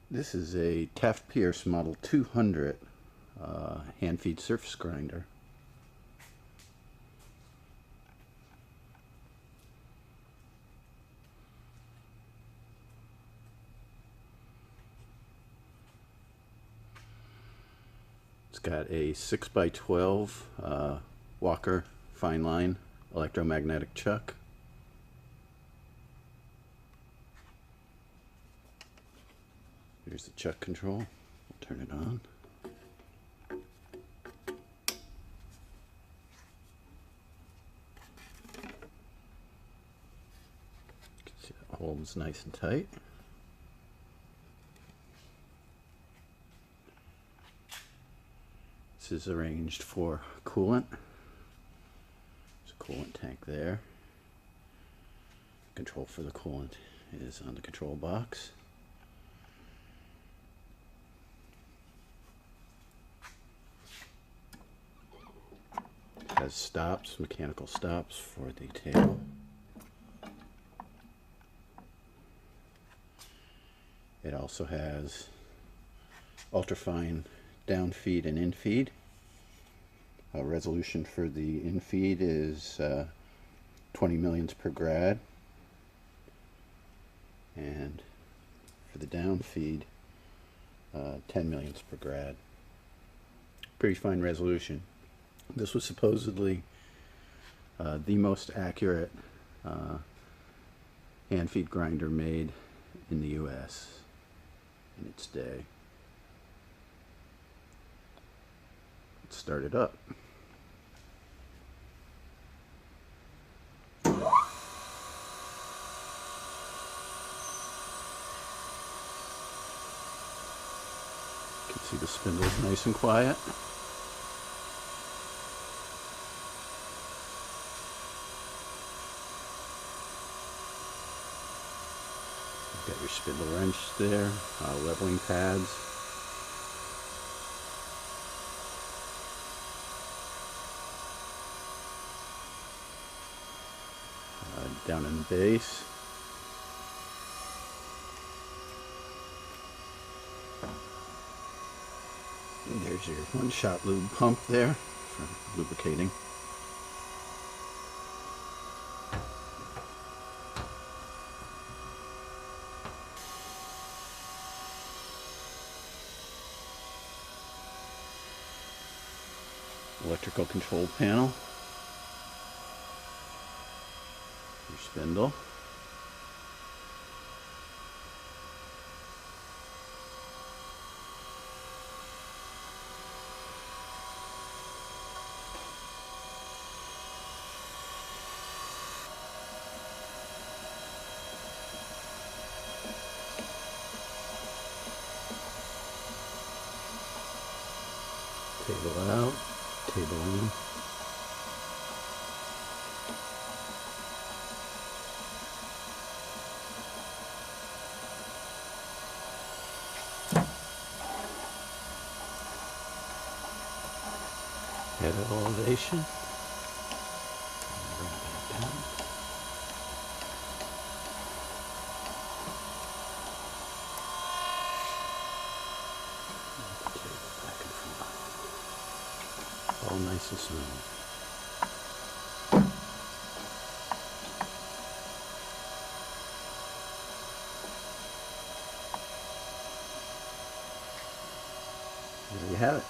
This is a Taft Peirce Model 200 hand feed surface grinder. It's got a 6x12 Walker fine line electromagnetic chuck. Here's the chuck control. We'll turn it on. You can see it holds nice and tight. This is arranged for coolant. There's a coolant tank there. Control for the coolant is on the control box. It has stops, mechanical stops for the tail. It also has ultrafine down feed and in feed. Resolution for the in feed is 20 millions per grad, and for the down feed 10 millions per grad. Pretty fine resolution. This was supposedly the most accurate hand feed grinder made in the US in its day. Let's start it up. You can see the spindle is nice and quiet. You've got your spindle wrench there, leveling pads. Down in the base. And there's your one-shot lube pump there for lubricating. Electrical control panel. Your spindle. Table out, table in. Head elevation. Bring it back down. The table back and forth. All nice and smooth. There you have it.